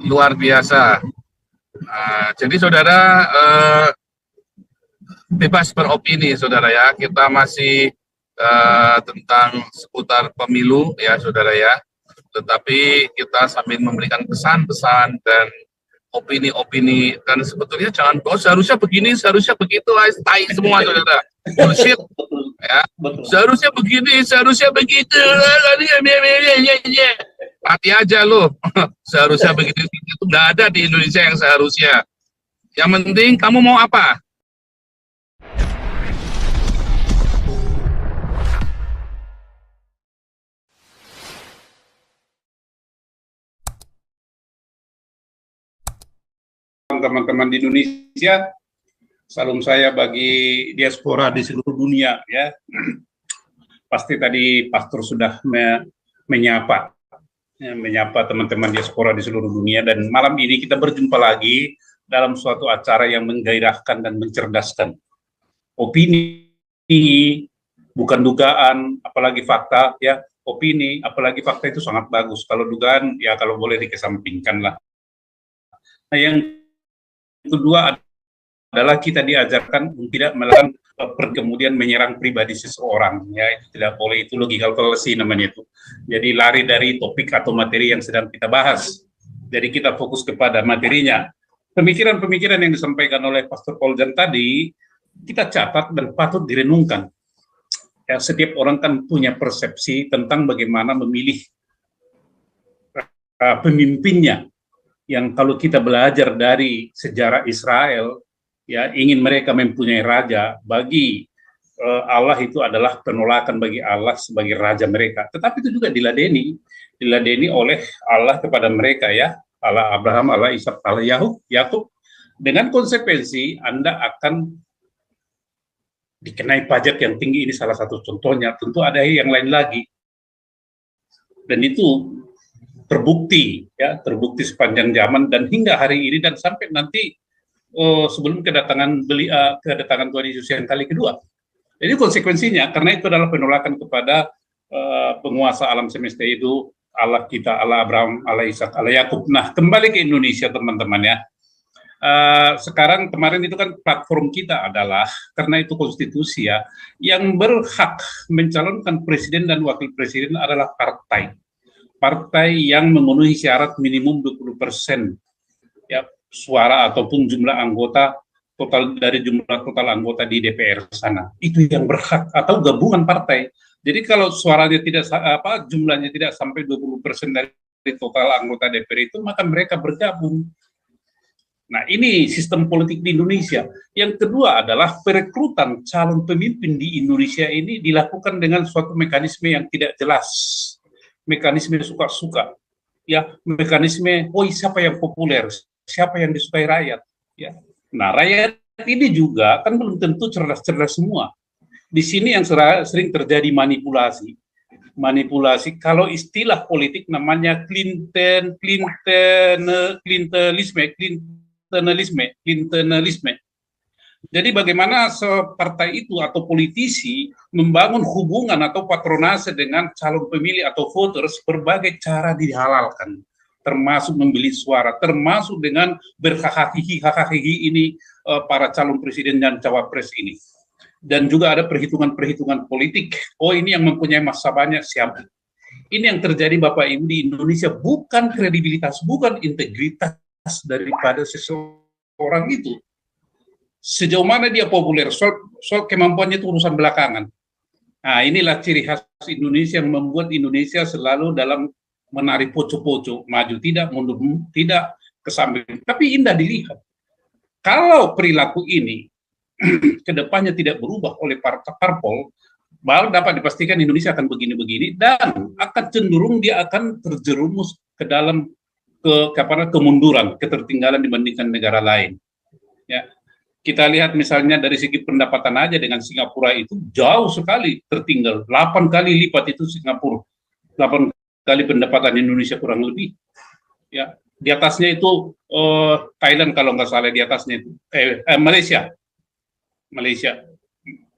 luar biasa. Jadi saudara bebas beropini, saudara ya. Kita masih tentang seputar pemilu ya, saudara ya. Tetapi kita sambil memberikan pesan-pesan dan opini-opini, dan sebetulnya jangan, oh seharusnya begini, seharusnya begitu, tai semua, saudara. Bullshit ya. Seharusnya begini, seharusnya begitu. Mati aja lo. Seharusnya begitu, itu nggak ada di Indonesia yang seharusnya. Yang penting kamu mau apa? Teman-teman di Indonesia, salam saya bagi diaspora di seluruh dunia ya. Pasti tadi pastor sudah menyapa teman-teman diaspora di seluruh dunia, dan malam ini kita berjumpa lagi dalam suatu acara yang menggairahkan dan mencerdaskan. Opini bukan dugaan, apalagi fakta ya. Opini apalagi fakta itu sangat bagus. Kalau dugaan ya kalau boleh dikesampingkan lah. Nah, yang kedua adalah kita diajarkan untuk tidak melakukan kemudian menyerang pribadi seseorang, ya itu tidak boleh, itu logical fallacy namanya itu. Jadi lari dari topik atau materi yang sedang kita bahas. Jadi kita fokus kepada materinya. Pemikiran-pemikiran yang disampaikan oleh Pastor Poljan tadi kita catat dan patut direnungkan. Ya, setiap orang kan punya persepsi tentang bagaimana memilih pemimpinnya. Yang kalau kita belajar dari sejarah Israel, ya ingin mereka mempunyai raja, bagi Allah itu adalah penolakan bagi Allah sebagai raja mereka. Tetapi itu juga diladeni oleh Allah kepada mereka ya, Allah Abraham, Allah Ishak, Allah Yakub. Dengan konsekuensi Anda akan dikenai pajak yang tinggi, ini salah satu contohnya. Tentu ada yang lain lagi. Dan itu terbukti sepanjang zaman dan hingga hari ini dan sampai nanti sebelum kedatangan Tuhan Yesus yang kali kedua. Jadi konsekuensinya karena itu adalah penolakan kepada penguasa alam semesta itu, Allah kita, Allah Abraham, Allah Ishak, Allah Yakub. Nah, kembali ke Indonesia teman-teman ya. Sekarang kemarin itu kan platform kita adalah karena itu konstitusi ya, yang berhak mencalonkan presiden dan wakil presiden adalah partai yang memenuhi syarat minimum 20% ya suara ataupun jumlah anggota total dari jumlah total anggota di DPR sana. Itu yang berhak, atau gabungan partai. Jadi kalau suaranya tidak jumlahnya tidak sampai 20% dari total anggota DPR itu, maka mereka bergabung. Nah, ini sistem politik di Indonesia. Yang kedua adalah perekrutan calon pemimpin di Indonesia ini dilakukan dengan suatu mekanisme yang tidak jelas. Mekanisme suka-suka, ya, mekanisme, siapa yang populer, siapa yang disukai rakyat, ya. Nah, rakyat ini juga kan belum tentu cerdas-cerdas semua. Di sini yang sering terjadi manipulasi. Kalau istilah politik namanya Clintonisme. Jadi bagaimana partai itu atau politisi membangun hubungan atau patronase dengan calon pemilih atau voters, berbagai cara dihalalkan, termasuk membeli suara, termasuk dengan berhahaha ini para calon presiden dan cawapres ini. Dan juga ada perhitungan-perhitungan politik. Ini yang mempunyai massa banyak siapa? Ini yang terjadi Bapak Ibu di Indonesia, bukan kredibilitas, bukan integritas daripada seseorang itu. Sejauh mana dia populer, soal kemampuannya itu urusan belakangan. Nah, inilah ciri khas Indonesia yang membuat Indonesia selalu dalam menari poco-poco, maju tidak, mundur tidak, ke samping. Tapi indah dilihat. Kalau perilaku ini kedepannya tidak berubah oleh parpol, bahwa dapat dipastikan Indonesia akan begini-begini dan akan cenderung dia akan terjerumus ke dalam kemunduran, ketertinggalan dibandingkan negara lain. Ya. Kita lihat misalnya dari segi pendapatan aja dengan Singapura itu jauh sekali tertinggal, 8 kali lipat itu Singapura, 8 kali pendapatan Indonesia kurang lebih. Ya, di atasnya itu Thailand kalau nggak salah, di atasnya itu Malaysia.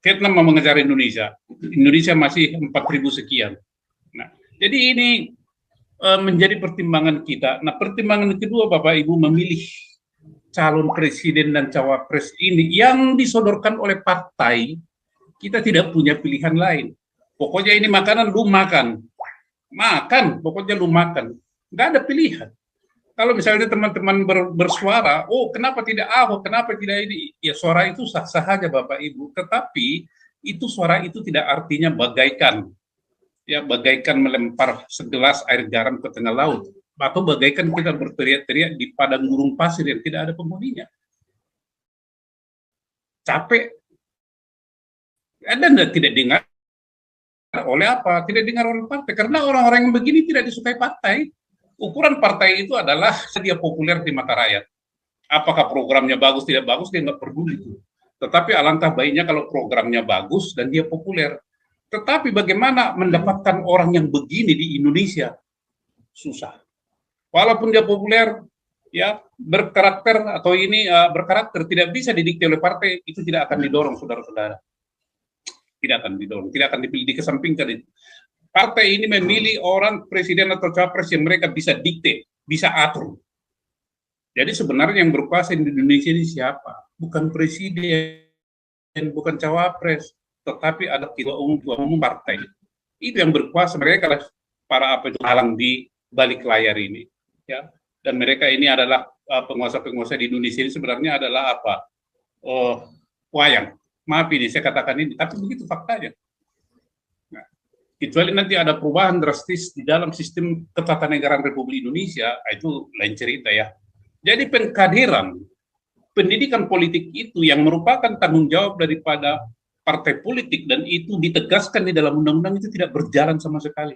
Vietnam mau mengejar Indonesia masih 4.000 sekian. Nah, jadi ini menjadi pertimbangan kita. Nah, pertimbangan kedua Bapak Ibu memilih calon presiden dan cawapres ini yang disodorkan oleh partai, kita tidak punya pilihan lain. Pokoknya ini makanan, lu makan. Makan, pokoknya lu makan. Nggak ada pilihan. Kalau misalnya teman-teman bersuara, oh kenapa tidak Ahok, kenapa tidak ini? Ya suara itu sah-sah saja Bapak Ibu. Tetapi itu suara itu tidak artinya bagaikan, ya bagaikan melempar segelas air garam ke tengah laut. Atau bagaikan kita berteriak-teriak di padang gurun pasir yang tidak ada penghuninya. Capek. Dan tidak dengar oleh apa? Tidak dengar oleh partai. Karena orang-orang yang begini tidak disukai partai. Ukuran partai itu adalah dia populer di mata rakyat. Apakah programnya bagus tidak bagus dia nggak peduli itu. Tetapi alangkah baiknya kalau programnya bagus dan dia populer. Tetapi bagaimana mendapatkan orang yang begini di Indonesia? Susah. Walaupun dia populer, ya berkarakter atau ini berkarakter tidak bisa didikte oleh partai, itu tidak akan didorong saudara-saudara. Tidak akan didorong, tidak akan dipilih, dikesampingkan. Partai ini memilih orang presiden atau capres yang mereka bisa dikte, bisa atur. Jadi sebenarnya yang berkuasa di Indonesia ini siapa? Bukan presiden, bukan cawapres, tetapi ada ketua umum partai. Itu yang berkuasa, mereka adalah para halang di balik layar ini. Ya. Dan mereka ini adalah penguasa-penguasa di Indonesia ini sebenarnya adalah apa? Wayang. Maaf ini saya katakan ini, tapi begitu faktanya. Kecuali nanti ada perubahan drastis di dalam sistem ketatanegaraan Republik Indonesia, itu lain cerita ya. Jadi pengkaderan pendidikan politik itu yang merupakan tanggung jawab daripada partai politik dan itu ditegaskan di dalam undang-undang itu tidak berjalan sama sekali.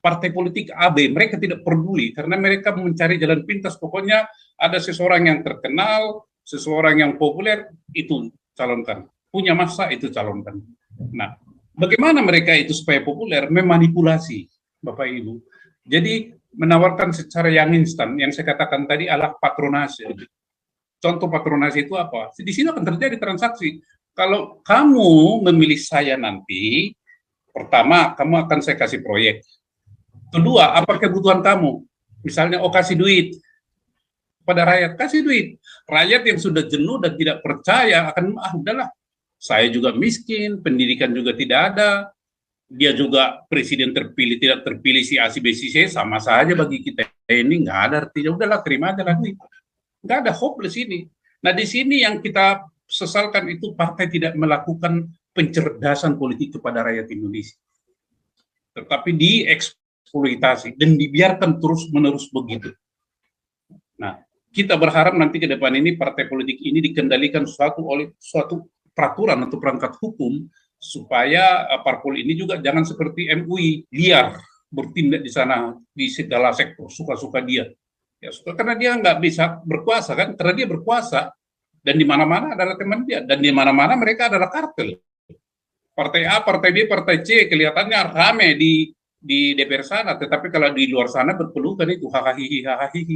Partai politik AB, mereka tidak peduli karena mereka mencari jalan pintas. Pokoknya ada seseorang yang terkenal, seseorang yang populer, itu calonkan. Punya masa, itu calonkan. Nah, bagaimana mereka itu supaya populer? Memanipulasi, Bapak Ibu. Jadi menawarkan secara yang instan, yang saya katakan tadi adalah patronase. Contoh patronase itu apa? Di sini akan terjadi transaksi. Kalau kamu memilih saya nanti, pertama, kamu akan saya kasih proyek. Kedua, apa kebutuhan kamu? Misalnya, kasih duit pada rakyat, kasih duit. Rakyat yang sudah jenuh dan tidak percaya akan, udahlah, saya juga miskin, pendidikan juga tidak ada, dia juga presiden terpilih, tidak terpilih si A, si B, si C, sama saja bagi kita ini, nggak ada artinya, udahlah terima aja lah duit. Nggak ada hopeless ini. Nah di sini yang kita sesalkan itu partai tidak melakukan pencerdasan politik kepada rakyat Indonesia. Tetapi dieksploitasi dan dibiarkan terus-menerus begitu. Nah, kita berharap nanti ke depan ini partai politik ini dikendalikan oleh suatu peraturan atau perangkat hukum supaya parpol ini juga jangan seperti MUI liar bertindak di sana di segala sektor suka-suka dia ya karena dia nggak bisa berkuasa kan karena dia berkuasa dan di mana-mana adalah teman dia dan di mana-mana mereka adalah kartel partai A, partai B, partai C kelihatannya rame di DPR sana tetapi kalau di luar sana berpelukan itu hahaha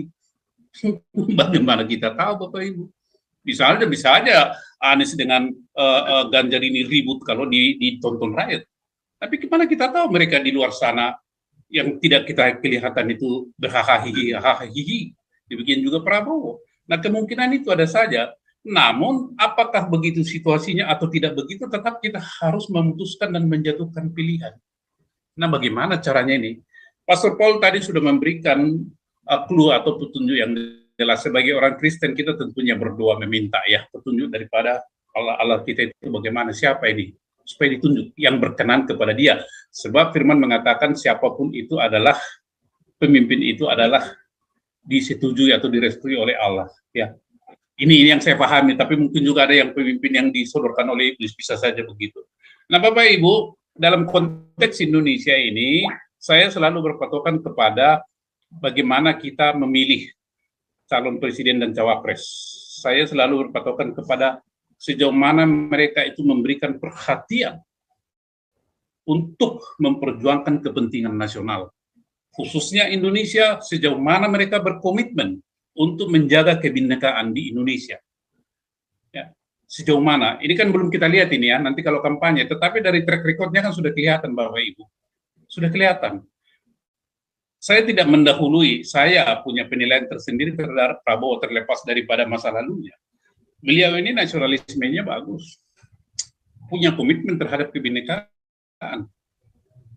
bagaimana kita tahu Bapak Ibu bisa aja Anies dengan Ganjar ini ribut kalau ditonton rakyat. Tapi gimana kita tahu mereka di luar sana yang tidak kita kelihatan itu berhahaha. Demikian juga Prabowo. Nah kemungkinan itu ada saja. Namun apakah begitu situasinya atau tidak begitu, tetap kita harus memutuskan dan menjatuhkan pilihan. Nah bagaimana caranya ini? Pastor Paul tadi sudah memberikan clue atau petunjuk yang jelas sebagai orang Kristen kita tentunya berdoa meminta ya petunjuk daripada Allah kita itu bagaimana siapa ini supaya ditunjuk yang berkenan kepada dia sebab firman mengatakan siapapun itu adalah pemimpin itu adalah disetujui atau direstui oleh Allah ya ini yang saya pahami tapi mungkin juga ada yang pemimpin yang disodorkan oleh iblis bisa saja begitu. Nah Bapak Ibu dalam konteks Indonesia ini saya selalu berpatokan kepada bagaimana kita memilih calon presiden dan cawapres. Saya selalu berpatokan kepada sejauh mana mereka itu memberikan perhatian untuk memperjuangkan kepentingan nasional. Khususnya Indonesia, sejauh mana mereka berkomitmen untuk menjaga kebinekaan di Indonesia. Ya, sejauh mana? Ini kan belum kita lihat ini ya, nanti kalau kampanye. Tetapi dari track record-nya kan sudah kelihatan Bapak Ibu. Sudah kelihatan. saya tidak mendahului, saya punya penilaian tersendiri terhadap Prabowo terlepas daripada masa lalunya. Beliau ini nasionalismenya bagus, punya komitmen terhadap kebinekaan,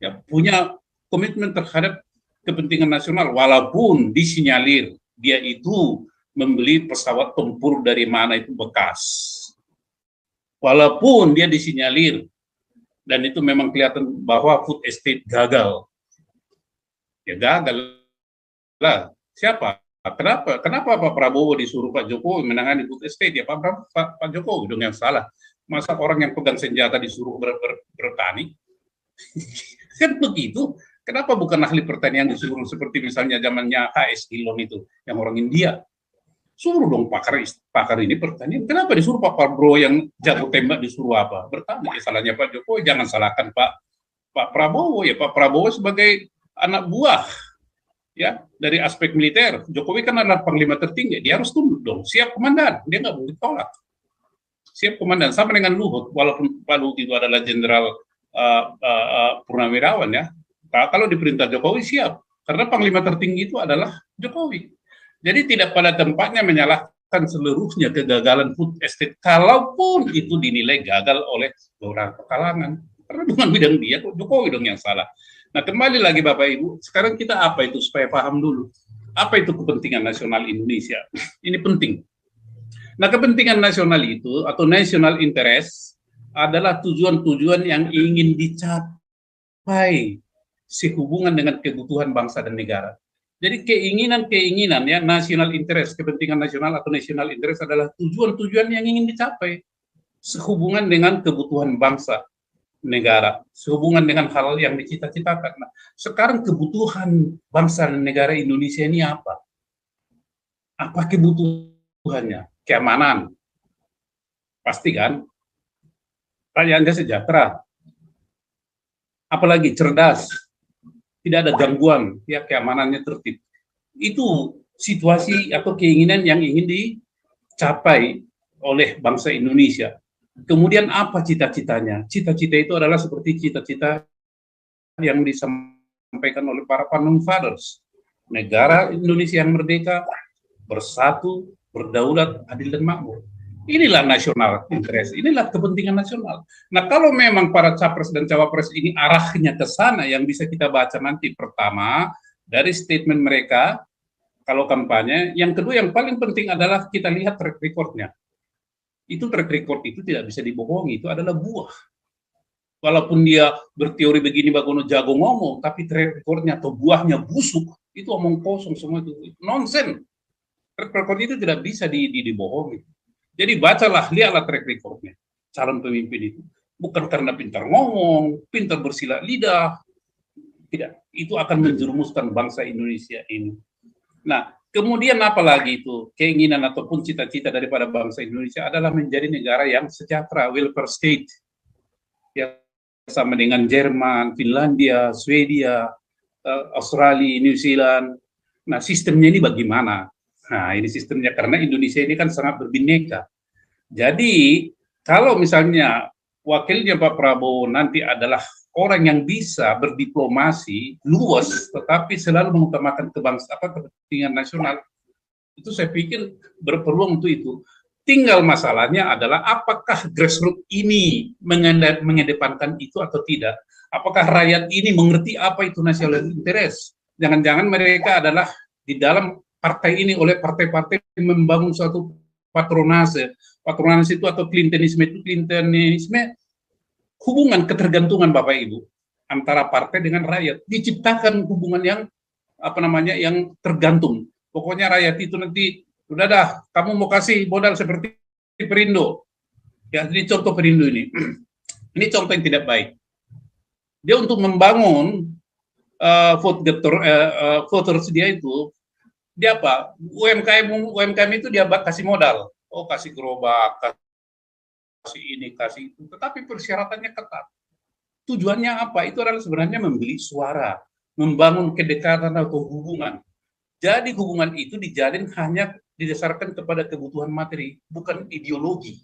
ya, punya komitmen terhadap kepentingan nasional, walaupun disinyalir dia itu membeli pesawat tempur dari mana itu bekas. Walaupun dia disinyalir, dan itu memang kelihatan bahwa food estate gagal. Ya gagal lah. Siapa? Kenapa Pak Prabowo disuruh Pak Jokowi menangani food estate? Ya Pak Jokowi dong yang salah. Masa orang yang pegang senjata disuruh bertani? Kan begitu. Kenapa bukan ahli pertanian disuruh seperti misalnya zamannya HS Dillon itu, yang orang India? Suruh dong pakar ini pertanian. Kenapa disuruh Pak Prabowo yang jago tembak disuruh apa? Bertani. Ya, salahnya Pak Jokowi, jangan salahkan Pak Prabowo. Ya Pak Prabowo sebagai anak buah ya dari aspek militer. Jokowi kan adalah panglima tertinggi, dia harus tunduk dong. Siap komandan, dia nggak boleh tolak. Siap komandan, sama dengan Luhut, walaupun Pak Luhut itu adalah jenderal purnawirawan ya. Kalau diperintah Jokowi siap, karena panglima tertinggi itu adalah Jokowi. Jadi tidak pada tempatnya menyalahkan seluruhnya kegagalan food estate, kalaupun itu dinilai gagal oleh beberapa kalangan. Karena bukan bidang dia, Jokowi dong yang salah. Nah kembali lagi Bapak Ibu, sekarang kita apa itu supaya paham dulu. Apa itu kepentingan nasional Indonesia? Ini penting. Nah kepentingan nasional itu atau national interest adalah tujuan-tujuan yang ingin dicapai sehubungan dengan kebutuhan bangsa dan negara. Jadi keinginan-keinginan ya national interest, kepentingan nasional atau national interest adalah tujuan-tujuan yang ingin dicapai sehubungan dengan kebutuhan bangsa, negara, sehubungan dengan hal yang dicita-citakan. Nah, sekarang kebutuhan bangsa dan negara Indonesia ini apa? Apa kebutuhannya? Keamanan. Pasti kan? Rakyatnya sejahtera. Apalagi cerdas. Tidak ada gangguan, ya keamanannya tertib. Itu situasi atau keinginan yang ingin dicapai oleh bangsa Indonesia. Kemudian apa cita-citanya? Cita-cita itu adalah seperti cita-cita yang disampaikan oleh para founding fathers. Negara Indonesia yang merdeka, bersatu, berdaulat, adil dan makmur. Inilah nasional interest, inilah kepentingan nasional. Nah kalau memang para capres dan cawapres ini arahnya ke sana, yang bisa kita baca nanti pertama dari statement mereka kalau kampanye, yang kedua yang paling penting adalah kita lihat track record-nya. Itu track record itu tidak bisa dibohongi, itu adalah buah. Walaupun dia berteori begini bagono jago ngomong, tapi track record-nya atau buahnya busuk, itu omong kosong semua, itu nonsen. Track record itu tidak bisa dibohongi. Jadi bacalah, lihatlah track record-nya calon pemimpin itu. Bukan karena pintar ngomong, pintar bersilat lidah. Tidak, itu akan menjerumuskan bangsa Indonesia ini. Nah, kemudian apa lagi itu? Keinginan ataupun cita-cita daripada bangsa Indonesia adalah menjadi negara yang sejahtera, welfare state. Ya, sama dengan Jerman, Finlandia, Swedia, Australia, New Zealand. Nah, sistemnya ini bagaimana? Nah, ini sistemnya, karena Indonesia ini kan sangat berbineka. Jadi, kalau misalnya wakilnya Pak Prabowo nanti adalah orang yang bisa berdiplomasi luas, tetapi selalu mengutamakan kepentingan nasional, itu saya pikir berpeluang untuk itu. Tinggal masalahnya adalah apakah grassroots ini mengedepankan itu atau tidak. Apakah rakyat ini mengerti apa itu national interest? Jangan-jangan mereka adalah di dalam partai ini oleh partai-partai membangun suatu patronase. Patronase itu atau Clintonisme hubungan ketergantungan Bapak Ibu antara partai dengan rakyat. Diciptakan hubungan yang yang tergantung. Pokoknya rakyat itu nanti udah dah, kamu mau kasih modal seperti Perindo. Ya, ini contoh Perindo ini. Ini contoh yang tidak baik. Dia untuk membangun voters dia itu, dia apa? UMKM itu dia kasih modal. Oh, kasih gerobak, kasih ini, kasih itu. Tetapi persyaratannya ketat. Tujuannya apa? Itu adalah sebenarnya membeli suara, membangun kedekatan atau hubungan. Jadi hubungan itu dijalin hanya didasarkan kepada kebutuhan materi, bukan ideologi.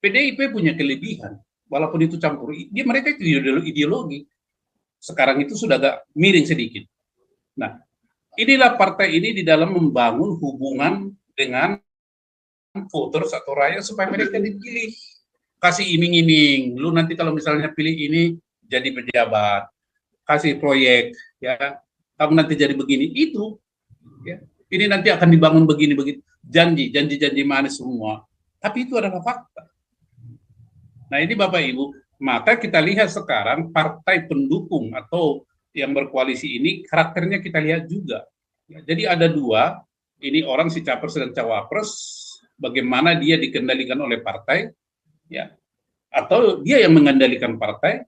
PDIP punya kelebihan, walaupun itu campur, mereka itu ideologi. Sekarang itu sudah agak miring sedikit. Nah, inilah partai ini di dalam membangun hubungan dengan voters atau rakyat supaya mereka dipilih. Kasih iming-iming, lu nanti kalau misalnya pilih ini jadi pejabat, kasih proyek, ya, kamu nanti jadi begini, itu, ya, ini nanti akan dibangun begini-begini, janji manis semua, tapi itu adalah fakta. Nah ini Bapak Ibu, maka kita lihat sekarang partai pendukung atau yang berkoalisi ini karakternya kita lihat juga. Ya, jadi ada dua, ini orang si capres dan cawapres, bagaimana dia dikendalikan oleh partai, ya, atau dia yang mengendalikan partai.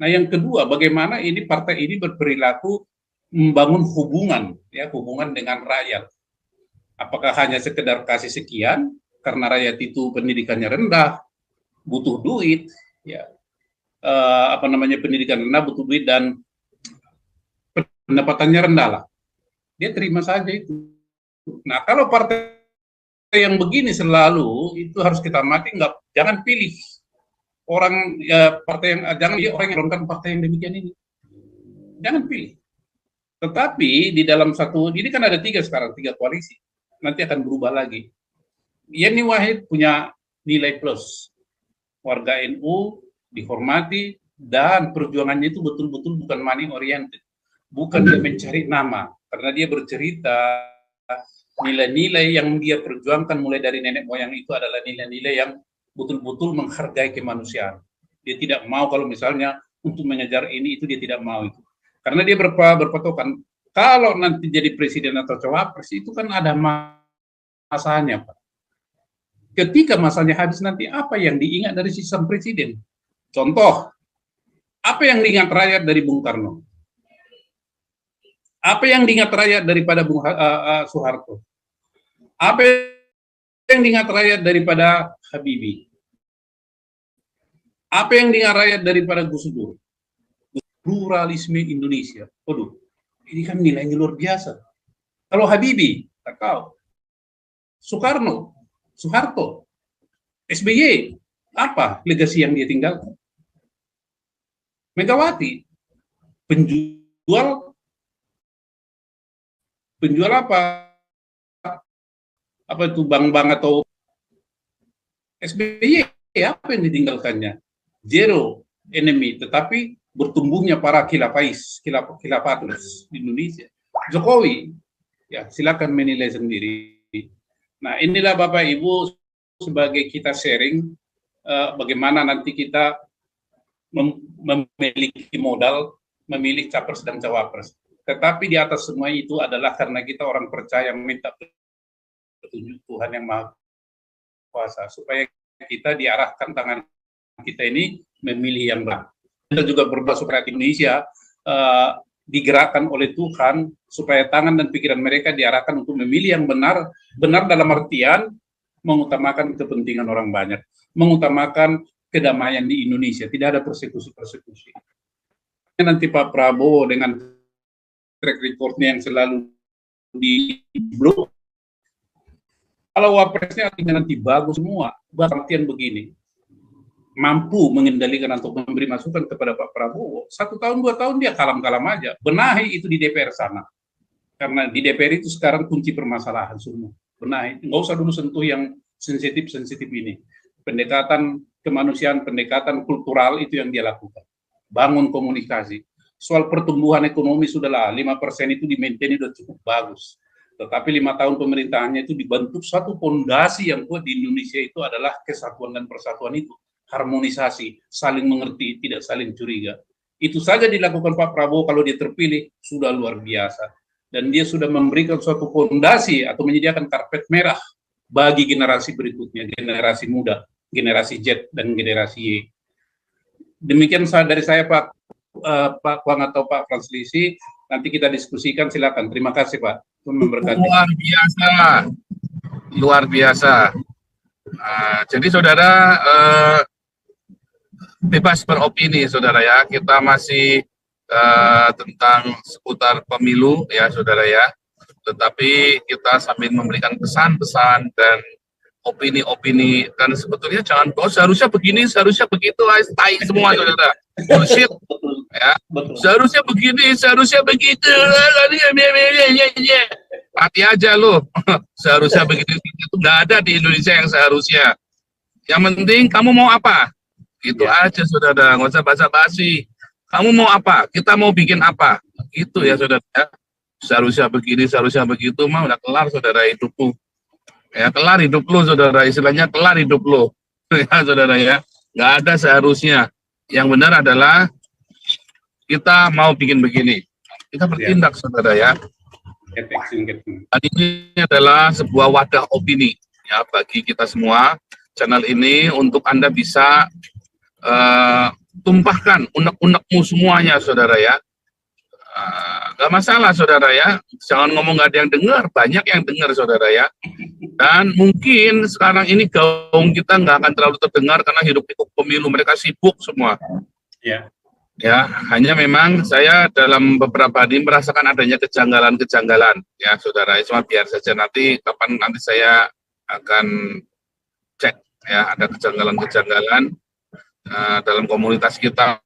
Nah yang kedua, bagaimana ini partai ini berperilaku membangun hubungan, ya, hubungan dengan rakyat. Apakah hanya sekedar kasih sekian karena rakyat itu pendidikannya rendah, butuh duit, ya, pendidikan rendah, butuh duit dan pendapatannya rendah lah, dia terima saja itu. Nah kalau partai yang begini selalu itu harus kita mati, jangan pilih orang, ya, partai yang jangan pilih orang yang menurunkan partai yang demikian ini, jangan pilih. Tetapi di dalam satu ini kan ada tiga koalisi, nanti akan berubah lagi. Yeni Wahid punya nilai plus, warga NU dihormati dan perjuangannya itu betul-betul bukan money oriented, bukan dia mencari nama, karena dia bercerita nilai-nilai yang dia perjuangkan mulai dari nenek moyang itu adalah nilai-nilai yang betul-betul menghargai kemanusiaan. Dia tidak mau kalau misalnya untuk mengejar ini itu, dia tidak mau itu, karena dia berpatokan kalau nanti jadi presiden atau cawapres itu kan ada masanya, Pak. Ketika masanya habis nanti apa yang diingat dari sistem presiden? Contoh, apa yang diingat rakyat dari Bung Karno? Apa yang diingat rakyat daripada Bung Soeharto? Apa yang diingat rakyat daripada Habibie? Apa yang diingat rakyat daripada Gus Dur? Pluralisme Indonesia. Waduh, ini kan nilainya luar biasa. Kalau Habibie, tak tahu. Soekarno, Soeharto, SBY, apa legasi yang dia tinggalkan? Megawati, penjual apa? Apa itu bank-bank atau SBY, apa yang ditinggalkannya? Zero enemy, tetapi bertumbuhnya para khilafatus di Indonesia. Jokowi, ya silakan menilai sendiri. Nah inilah Bapak Ibu sebagai kita sharing bagaimana nanti kita memiliki modal memilih capres dan cawapres. Tetapi di atas semua itu adalah karena kita orang percaya meminta petunjuk Tuhan yang Maha Kuasa supaya kita diarahkan tangan kita ini memilih yang benar. Kita juga berdoa supaya Indonesia digerakkan oleh Tuhan supaya tangan dan pikiran mereka diarahkan untuk memilih yang benar, benar dalam artian mengutamakan kepentingan orang banyak, mengutamakan kedamaian di Indonesia, tidak ada persekusi-persekusi. Nanti Pak Prabowo dengan track recordnya yang selalu di blok, kalau wapresnya nanti bagus semua, artian begini, mampu mengendalikan atau memberi masukan kepada Pak Prabowo, 1 tahun 2 tahun dia kalam-kalam aja, benahi itu di DPR sana, karena di DPR itu sekarang kunci permasalahan semua, benahi, nggak usah dulu sentuh yang sensitif ini, pendekatan kemanusiaan, pendekatan kultural itu yang dia lakukan, bangun komunikasi, soal pertumbuhan ekonomi sudahlah 5% itu di-maintain sudah cukup bagus. Tetapi 5 tahun pemerintahannya itu dibentuk satu fondasi yang kuat di Indonesia itu adalah kesatuan dan persatuan itu, harmonisasi, saling mengerti, tidak saling curiga. Itu saja dilakukan Pak Prabowo kalau dia terpilih, sudah luar biasa. Dan dia sudah memberikan suatu fondasi atau menyediakan karpet merah bagi generasi berikutnya, generasi muda, generasi Z dan generasi Y. Demikian dari saya Pak Kuang atau Pak Franslisi, nanti kita diskusikan, silakan. Terima kasih Pak. Memberkati. Luar biasa. Jadi saudara bebas beropini saudara ya. Kita masih tentang seputar pemilu ya saudara ya. Tetapi kita sambil memberikan pesan-pesan dan opini-opini, dan sebetulnya jangan, oh seharusnya begini, seharusnya begitu, tai semua saudara, bullshit, ya, seharusnya begini, seharusnya begitu, mati aja lo, seharusnya begitu, itu nggak ada di Indonesia yang seharusnya. Yang penting kamu mau apa, itu aja saudara, nggak usah basa-basi. Kamu mau apa, kita mau bikin apa, gitu ya saudara. Seharusnya begini, seharusnya begitu, mah udah kelar saudara hidupku. Ya, kelar hidup lo saudara, istilahnya kelar hidup lo. Ya saudara ya, nggak ada seharusnya. Yang benar adalah kita mau bikin begini, kita bertindak saudara ya. Dan ini adalah sebuah wadah opini ya bagi kita semua. Channel ini untuk Anda bisa tumpahkan unek-unekmu semuanya saudara ya. Gak masalah saudara ya, jangan ngomong gak ada yang dengar, banyak yang dengar saudara ya. Dan mungkin sekarang ini gaung kita nggak akan terlalu terdengar karena hidup-hidup pemilu, mereka sibuk semua. Ya, hanya memang saya dalam beberapa hari merasakan adanya kejanggalan-kejanggalan ya saudara. Cuma biar saja nanti kapan nanti saya akan cek ya, ada kejanggalan-kejanggalan dalam komunitas kita.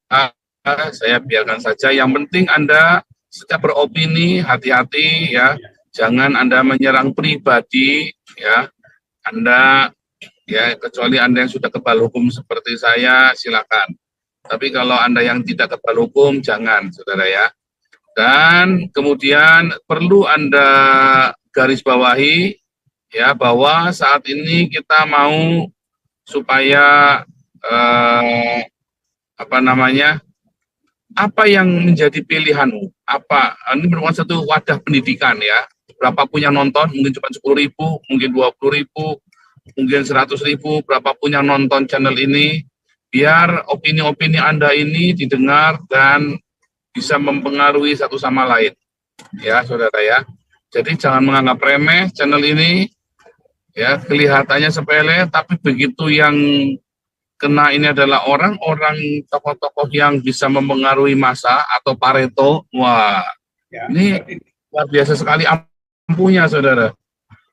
Saya biarkan saja. Yang penting Anda setiap beropini hati-hati ya. Jangan Anda menyerang pribadi ya. Anda ya, kecuali Anda yang sudah kebal hukum seperti saya, silakan. Tapi kalau Anda yang tidak kebal hukum, jangan saudara ya. Dan kemudian perlu Anda garis bawahi ya, bahwa saat ini kita mau supaya apa yang menjadi pilihanmu? Apa ini merupakan satu wadah pendidikan ya. Berapapun yang nonton, mungkin cuma 10.000, mungkin 20.000, mungkin 100.000, berapapun yang nonton channel ini, biar opini-opini Anda ini didengar dan bisa mempengaruhi satu sama lain. Ya, saudara ya. Jadi jangan menganggap remeh channel ini, ya kelihatannya sepele, tapi begitu yang kena ini adalah orang-orang tokoh-tokoh yang bisa mempengaruhi massa atau Pareto. Wah, ini luar biasa sekali ampunya saudara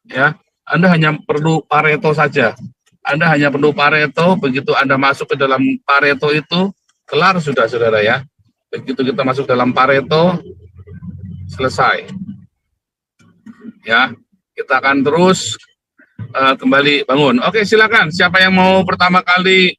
ya. Anda hanya perlu Pareto saja, Anda hanya perlu Pareto. Begitu Anda masuk ke dalam Pareto itu kelar sudah saudara ya. Begitu kita masuk dalam Pareto selesai ya, kita akan terus kembali bangun. Oke, silakan siapa yang mau pertama kali